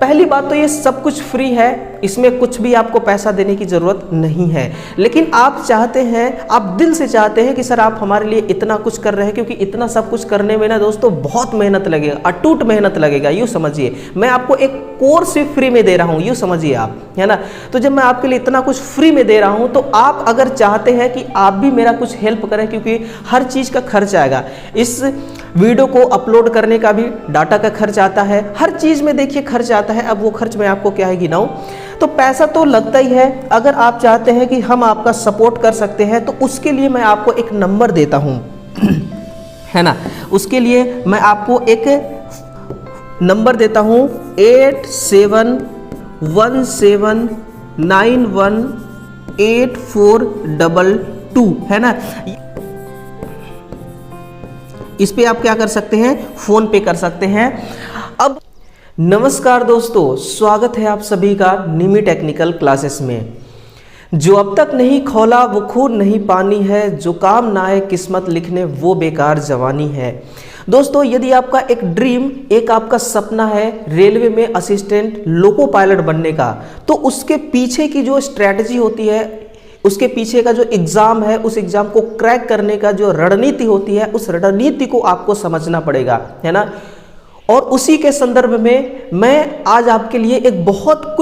पहली बात तो ये सब कुछ फ्री है, इसमें कुछ भी आपको पैसा देने की ज़रूरत नहीं है। लेकिन आप चाहते हैं, आप दिल से चाहते हैं कि सर आप हमारे लिए इतना कुछ कर रहे हैं, क्योंकि इतना सब कुछ करने में ना दोस्तों बहुत मेहनत लगेगा, अटूट मेहनत लगेगा। यूँ समझिए मैं आपको एक कोर्स भी फ्री में दे रहा हूँ, यूँ समझिए आप, है ना। तो जब मैं आपके लिए इतना कुछ फ्री में दे रहा हूँ तो आप अगर चाहते हैं कि आप भी मेरा कुछ हेल्प करें, क्योंकि हर चीज़ का खर्च आएगा, इस वीडियो को अपलोड करने का भी डाटा का खर्च आता है, हर चीज़ में देखिए खर्च आता है। अब वो खर्च मैं आपको क्या है गिनाऊं, तो पैसा तो लगता ही है। अगर आप चाहते हैं कि हम आपका सपोर्ट कर सकते हैं तो उसके लिए मैं आपको एक नंबर देता हूं है ना, उसके लिए मैं आपको एक नंबर देता हूं 8717918422 है ना। इस पे आप क्या कर सकते हैं, फोन पे कर सकते हैं। अब नमस्कार दोस्तों, स्वागत है आप सभी का निमी टेक्निकल क्लासेस में। जो अब तक नहीं खोला वो खून नहीं पानी है, जो काम ना आए किस्मत लिखने वो बेकार जवानी है। दोस्तों यदि आपका एक ड्रीम, एक आपका सपना है रेलवे में असिस्टेंट लोको पायलट बनने का, तो उसके पीछे की जो स्ट्रैटेजी होती है, उसके पीछे का जो एग्ज़ाम है, उस एग्ज़ाम को क्रैक करने का जो रणनीति होती है, उस रणनीति को आपको समझना पड़ेगा, है ना। और उसी के संदर्भ में मैं आज आपके लिए एक बहुत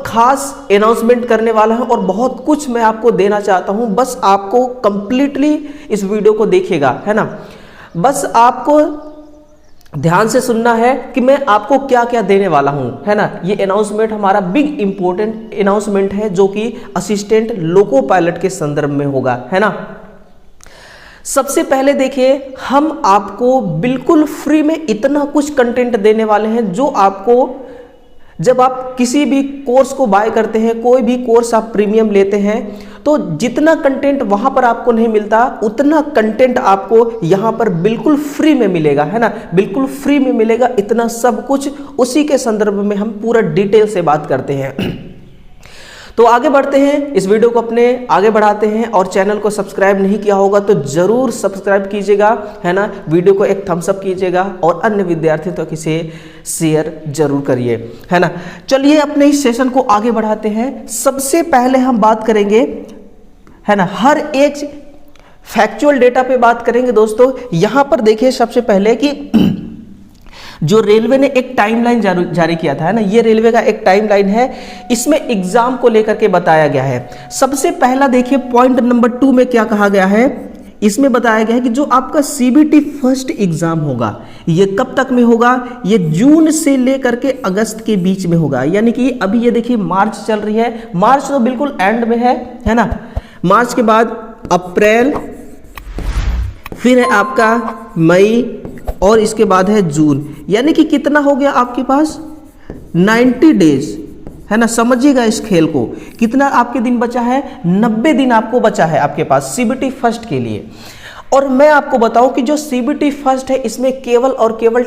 खास अनाउंसमेंट करने वाला हूं और बहुत कुछ मैं आपको देना चाहता हूं। बस आपको कंप्लीटली इस वीडियो को देखिएगा, है ना। बस आपको ध्यान से सुनना है कि मैं आपको क्या क्या देने वाला हूं, है ना। ये अनाउंसमेंट हमारा बिग इंपॉर्टेंट अनाउंसमेंट है, जो कि असिस्टेंट लोको पायलट के संदर्भ में होगा, है ना। सबसे पहले देखिए, हम आपको बिल्कुल फ्री में इतना कुछ कंटेंट देने वाले हैं जो आपको, जब आप किसी भी कोर्स को बाय करते हैं, कोई भी कोर्स आप प्रीमियम लेते हैं, तो जितना कंटेंट वहां पर आपको नहीं मिलता, उतना कंटेंट आपको यहां पर बिल्कुल फ्री में मिलेगा, है ना। बिल्कुल फ्री में मिलेगा इतना सब कुछ। उसी के संदर्भ में हम पूरा डिटेल से बात करते हैं। तो आगे बढ़ते हैं, इस वीडियो को अपने आगे बढ़ाते हैं। और चैनल को सब्सक्राइब नहीं किया होगा तो जरूर सब्सक्राइब कीजिएगा, है ना। वीडियो को एक थम्स अप कीजिएगा और अन्य विद्यार्थियों तक इसे शेयर जरूर करिए, है ना। चलिए अपने इस सेशन को आगे बढ़ाते हैं। सबसे पहले हम बात करेंगे, है ना, हर एक फैक्चुअल डेटा पे बात करेंगे दोस्तों। यहां पर देखिए सबसे पहले कि जो रेलवे ने एक टाइमलाइन जारी किया था, है ना, ये रेलवे का एक टाइमलाइन है, इसमें एग्जाम को लेकर के बताया गया है। सबसे पहला देखिए पॉइंट नंबर 2 में क्या कहा गया है, इसमें बताया गया है कि जो आपका सीबीटी फर्स्ट एग्जाम होगा, ये कब तक में होगा, ये जून से लेकर के अगस्त के बीच में होगा। यानी कि अभी ये देखिए मार्च चल रही है, मार्च तो बिल्कुल एंड में है ना। मार्च के बाद अप्रैल, फिर है आपका मई और इसके बाद है जून। यानी कि कितना हो गया आपके पास, 90 डेज, है ना। समझिएगा इस खेल को, कितना आपके दिन बचा है, 90 दिन आपको बचा है आपके पास सीबीटी फर्स्ट के लिए। और मैं आपको बताऊं कि जो सीबीटी फर्स्ट है, इसमें केवल और केवल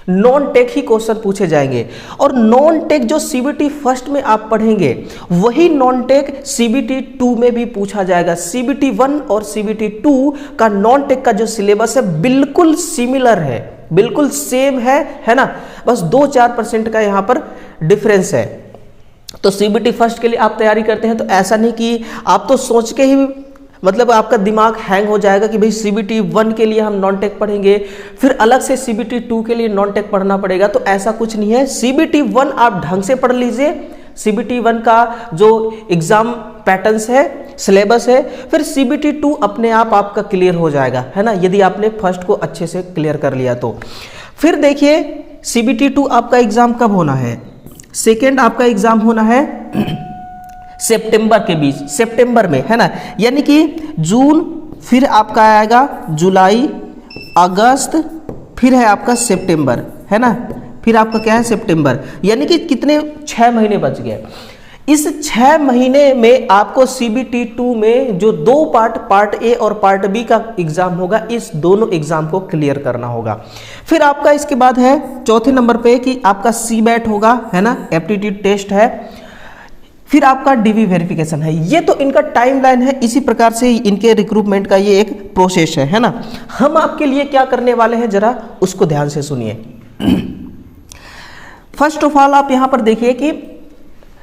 नॉन टेक ही क्वेश्चन पूछे जाएंगे। और नॉन टेक जो सीबीटी फर्स्ट में आप पढ़ेंगे, वही नॉन टेक सीबीटी 2 में भी पूछा जाएगा। सीबीटी 1 और सीबीटी 2 का नॉन टेक का जो सिलेबस है बिल्कुल सिमिलर है, बिल्कुल सेम है ना। बस 2-4% का यहाँ पर डिफरेंस है। तो सीबीटी फर्स्ट के लिए आप तैयारी करते हैं तो ऐसा नहीं कि आप तो सोच के ही, मतलब आपका दिमाग हैंग हो जाएगा कि भाई सीबीटी 1 के लिए हम नॉन टेक पढ़ेंगे, फिर अलग से सीबीटी 2 के लिए नॉन टेक पढ़ना पड़ेगा। तो ऐसा कुछ नहीं है। सीबीटी 1 आप ढंग से पढ़ लीजिए, सीबीटी 1 का जो एग्जाम पैटर्न्स है, सिलेबस है, फिर सीबीटी 2 अपने आप आपका क्लियर हो जाएगा, है ना, यदि आपने फर्स्ट को अच्छे से क्लियर कर लिया तो। फिर देखिए सीबीटी 2 आपका एग्जाम कब होना है, सेकेंड आपका एग्जाम होना है सितंबर के बीच, सितंबर में, है ना। यानी कि जून, फिर आपका आएगा जुलाई, अगस्त, फिर है आपका सितंबर, है ना, फिर आपका क्या है सितंबर। यानी कि कितने, 6 महीने बच गए। इस 6 महीने में आपको सीबीटी 2 में जो 2 पार्ट ए और पार्ट बी का एग्जाम होगा, इस दोनों एग्जाम को क्लियर करना होगा। फिर आपका इसके बाद है चौथे नंबर पे कि आपका सीबैट होगा, है ना, एप्टीट्यूड टेस्ट है, फिर आपका डीवी वेरिफिकेशन है। ये तो इनका टाइमलाइन है, इसी प्रकार से इनके रिक्रूटमेंट का ये एक प्रोसेस है ना। हम आपके लिए क्या करने वाले हैं, जरा उसको ध्यान से सुनिए। फर्स्ट ऑफ ऑल आप यहां पर देखिए कि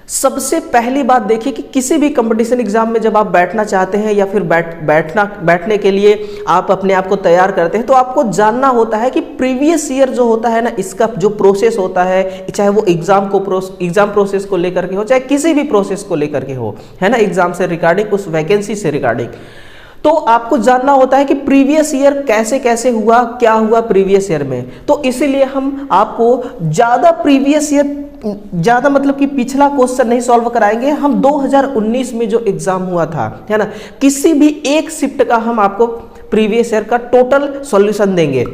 सबसे पहली बात देखिए कि किसी भी कंपटीशन एग्जाम में जब आप बैठना चाहते हैं या फिर बैठने के लिए आप अपने आप को तैयार करते हैं, तो आपको जानना होता है कि प्रीवियस ईयर जो होता है ना, इसका जो प्रोसेस होता है, चाहे वो एग्जाम प्रोसेस को लेकर के हो, चाहे किसी भी प्रोसेस को लेकर के हो, है ना, एग्जाम से रिगार्डिंग, उस वैकेंसी से रिगार्डिंग, तो आपको जानना होता है कि प्रीवियस ईयर कैसे कैसे हुआ, क्या हुआ प्रीवियस ईयर में। तो इसीलिए हम आपको ज़्यादा मतलब कि पिछला क्वेश्चन नहीं सॉल्व कराएंगे, हम 2019 में जो एग्जाम हुआ था, है ना, किसी भी एक शिफ्ट का हम आपको प्रीवियस ईयर का टोटल सॉल्यूशन देंगे।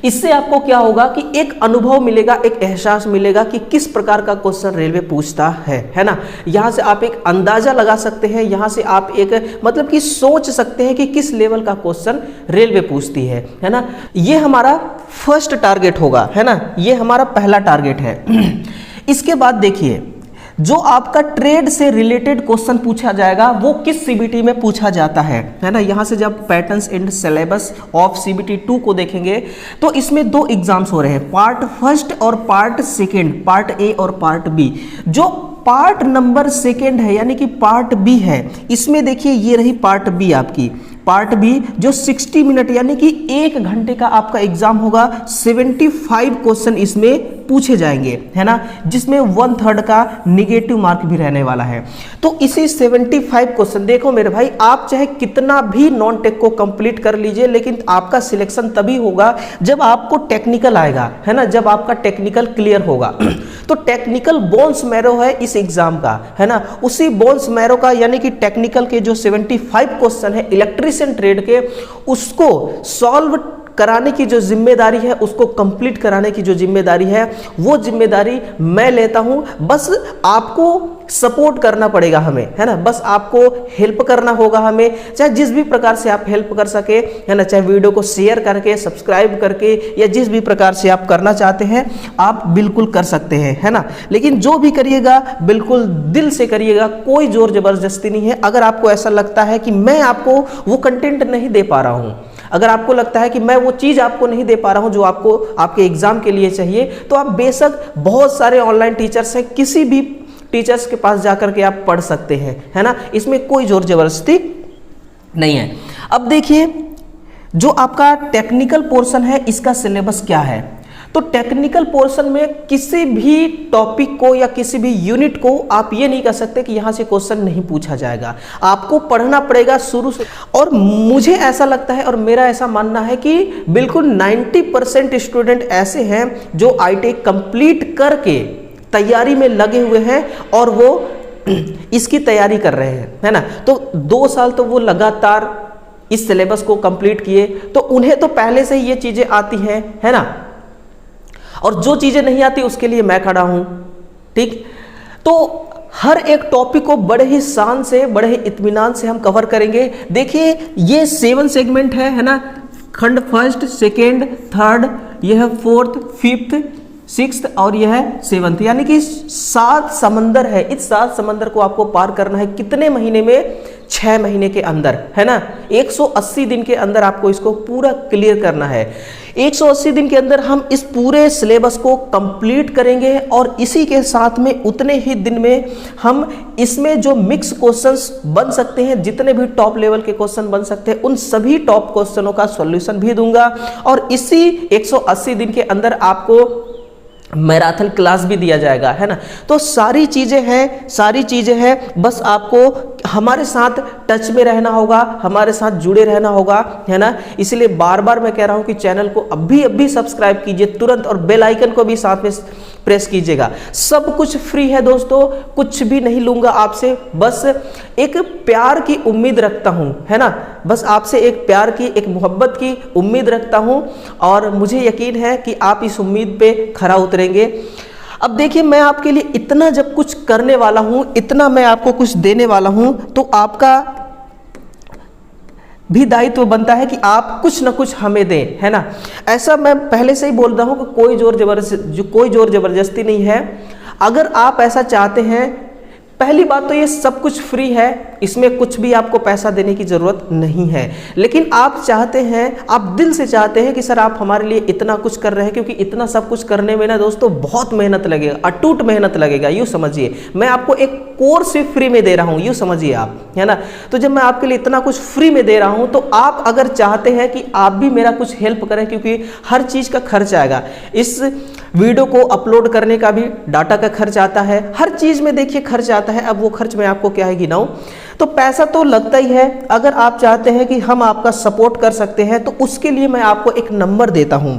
इससे आपको क्या होगा कि एक अनुभव मिलेगा, एक एहसास मिलेगा कि किस प्रकार का क्वेश्चन रेलवे पूछता है ना। यहां से आप एक अंदाजा लगा सकते हैं, यहां से आप एक मतलब कि सोच सकते हैं कि किस लेवल का क्वेश्चन रेलवे पूछती है ना। ये हमारा फर्स्ट टारगेट होगा, है ना, ये हमारा पहला टारगेट है। इसके बाद देखिए, जो आपका ट्रेड से रिलेटेड क्वेश्चन पूछा जाएगा वो किस सीबीटी में पूछा जाता है ना। यहां से जब patterns and syllabus of CBT 2 को देखेंगे तो इसमें 2 एग्जाम्स हो रहे हैं, पार्ट फर्स्ट और पार्ट सेकेंड, पार्ट ए और पार्ट बी। जो पार्ट नंबर सेकेंड है यानी कि पार्ट बी है, इसमें देखिए ये रही पार्ट बी आपकी, पार्ट बी जो 60 मिनट यानी कि 1 घंटे का आपका एग्जाम होगा। 75 क्वेश्चन इसमें पूछे जाएंगे, है ना, जिसमें 1/3 का निगेटिव मार्क भी रहने वाला है। तो इसी 75 क्वेश्चन, देखो मेरे भाई, आप चाहे कितना भी नॉन टेक को कंप्लीट कर लीजिए, लेकिन आपका सिलेक्शन तभी होगा जब आपको टेक्निकल आएगा, है ना, जब आपका टेक्निकल क्लियर होगा। तो टेक्निकल बोन्स मैरो है इस एग्जाम का, है ना, उसी बोन्स मैरो का यानी कि टेक्निकल के जो 75 क्वेश्चन है इलेक्ट्रीशियन ट्रेड के, उसको सॉल्व कराने की जो जिम्मेदारी है, उसको कंप्लीट कराने की जो जिम्मेदारी है, वो जिम्मेदारी मैं लेता हूं। बस आपको सपोर्ट करना पड़ेगा हमें, है ना, बस आपको हेल्प करना होगा हमें, चाहे जिस भी प्रकार से आप हेल्प कर सके, है ना, चाहे वीडियो को शेयर करके, सब्सक्राइब करके, या जिस भी प्रकार से आप करना चाहते हैं आप बिल्कुल कर सकते हैं, है ना। लेकिन जो भी करिएगा बिल्कुल दिल से करिएगा, कोई जोर जबरदस्ती नहीं है। अगर आपको ऐसा लगता है कि मैं आपको वो कंटेंट नहीं दे पा रहा हूं, अगर आपको लगता है कि मैं वो चीज़ आपको नहीं दे पा रहा हूं जो आपको आपके एग्जाम के लिए चाहिए, तो आप बेशक बहुत सारे ऑनलाइन टीचर्स हैं, किसी भी टीचर्स के पास जाकर के आप पढ़ सकते हैं, है ना, इसमें कोई जोर जबरदस्ती नहीं है। अब देखिए, जो आपका टेक्निकल पोर्शन है इसका सिलेबस क्या है। तो टेक्निकल पोर्शन में किसी भी टॉपिक को या किसी भी यूनिट को आप ये नहीं कह सकते कि यहां से क्वेश्चन नहीं पूछा जाएगा, आपको पढ़ना पड़ेगा शुरू से। और मुझे ऐसा लगता है और मेरा ऐसा मानना है कि बिल्कुल 90% स्टूडेंट ऐसे हैं जो आईटी कंप्लीट करके तैयारी में लगे हुए हैं और वो इसकी तैयारी कर रहे हैं, है ना। तो 2 साल तो वो लगातार इस सिलेबस को कंप्लीट किए, तो उन्हें तो पहले से ही ये चीजें आती हैं, है ना, और जो चीजें नहीं आती उसके लिए मैं खड़ा हूं, ठीक। तो हर एक टॉपिक को बड़े ही शान से, बड़े ही इत्मीनान से हम कवर करेंगे। देखिए ये 7 सेगमेंट है ना, खंड फर्स्ट, सेकेंड, थर्ड, यह है 4th, 5th, 6th और यह है 7th, यानी कि 7 समंदर है। इस 7 समंदर को आपको पार करना है कितने महीने में? 6 महीने के अंदर, है ना। 180 दिन के अंदर आपको इसको पूरा क्लियर करना है। 180 दिन के अंदर हम इस पूरे सिलेबस को कंप्लीट करेंगे और इसी के साथ में उतने ही दिन में हम इसमें जो मिक्स क्वेश्चंस बन सकते हैं, जितने भी टॉप लेवल के क्वेश्चन बन सकते हैं, उन सभी टॉप क्वेश्चनों का सॉल्यूशन भी दूंगा। और इसी 180 दिन के अंदर आपको मैराथन क्लास भी दिया जाएगा, है ना। तो सारी चीजें हैं, बस आपको हमारे साथ टच में रहना होगा, हमारे साथ जुड़े रहना होगा, है ना। इसलिए बार बार मैं कह रहा हूं कि चैनल को अभी सब्सक्राइब कीजिए तुरंत, और बेल आइकन को भी साथ में प्रेस कीजिएगा। सब कुछ फ्री है दोस्तों, कुछ भी नहीं लूंगा आपसे, बस एक प्यार की उम्मीद रखता हूं, है ना। बस आपसे एक प्यार की, एक मोहब्बत की उम्मीद रखता हूं, और मुझे यकीन है कि आप इस उम्मीद पे खरा उतरेंगे। अब देखिए, मैं आपके लिए इतना जब कुछ करने वाला हूं, इतना मैं आपको कुछ देने वाला हूं, तो आपका भी दायित्व बनता है कि आप कुछ ना कुछ हमें दें, है ना। ऐसा मैं पहले से ही बोल रहा हूं कि कोई जोर जबरदस्ती नहीं है। अगर आप ऐसा चाहते हैं, पहली बात तो ये सब कुछ फ्री है, इसमें कुछ भी आपको पैसा देने की ज़रूरत नहीं है। लेकिन आप चाहते हैं, आप दिल से चाहते हैं कि सर आप हमारे लिए इतना कुछ कर रहे हैं, क्योंकि इतना सब कुछ करने में ना दोस्तों बहुत मेहनत लगेगा, अटूट मेहनत लगेगा। यूँ समझिए मैं आपको एक कोर्स भी फ्री में दे रहा हूँ, यूँ समझिए आप, है ना। तो जब मैं आपके लिए इतना कुछ फ्री में दे रहा हूँ तो आप अगर चाहते हैं कि आप भी मेरा कुछ हेल्प करें, क्योंकि हर चीज़ का खर्च आएगा, इस वीडियो को अपलोड करने का भी डाटा का खर्च आता है, हर चीज़ में देखिए खर्च आता है। अब वो खर्च मैं आपको क्या है गिनाऊं, तो पैसा तो लगता ही है। अगर आप चाहते हैं कि हम आपका सपोर्ट कर सकते हैं तो उसके लिए मैं आपको एक नंबर देता हूं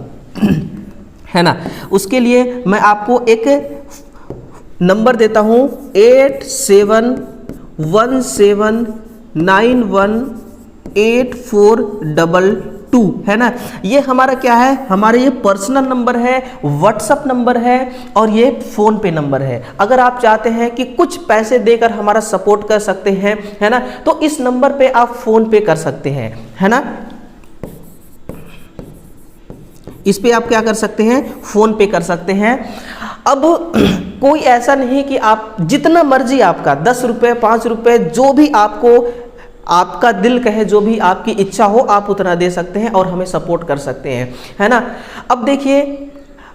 है ना, उसके लिए मैं आपको एक नंबर देता हूं 8717918422 है ना। ये हमारा क्या है, हमारा ये पर्सनल नंबर है, व्हाट्सअप नंबर है और ये फ़ोन पे नंबर है। अगर आप चाहते हैं कि कुछ पैसे देकर हमारा सपोर्ट कर सकते हैं, है ना, तो इस नंबर पे आप फ़ोन पे कर सकते हैं, है ना। इस पे आप क्या कर सकते हैं, फ़ोन पे कर सकते हैं। अब कोई ऐसा नहीं कि आप जितना मर्जी आपका 10 रुपये 5 रुपये जो भी आपको आपका दिल कहे, जो भी आपकी इच्छा हो आप उतना दे सकते हैं और हमें सपोर्ट कर सकते हैं, है ना। अब देखिए,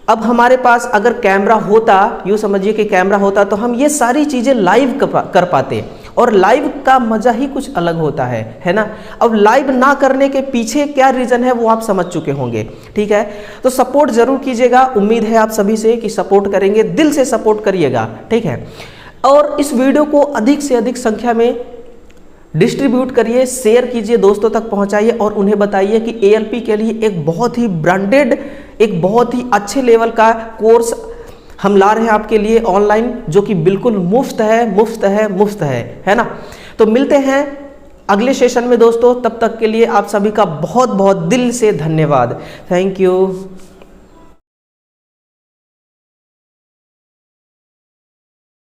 अब हमारे पास अगर कैमरा होता, यूँ समझिए कि कैमरा होता तो हम ये सारी चीज़ें लाइव कर पाते, और लाइव का मज़ा ही कुछ अलग होता है ना। अब लाइव ना करने के पीछे क्या रीज़न है वो आप समझ चुके होंगे, ठीक है। तो सपोर्ट ज़रूर कीजिएगा, उम्मीद है आप सभी से कि सपोर्ट करेंगे, दिल से सपोर्ट करिएगा, ठीक है। और इस वीडियो को अधिक से अधिक संख्या में डिस्ट्रीब्यूट करिए, शेयर कीजिए, दोस्तों तक पहुंचाइए और उन्हें बताइए कि ALP के लिए एक बहुत ही ब्रांडेड, एक बहुत ही अच्छे लेवल का कोर्स हम ला रहे हैं आपके लिए ऑनलाइन, जो कि बिल्कुल मुफ्त है, मुफ्त है, मुफ्त है ना। तो मिलते हैं अगले सेशन में दोस्तों, तब तक के लिए आप सभी का बहुत बहुत दिल से धन्यवाद। Thank you.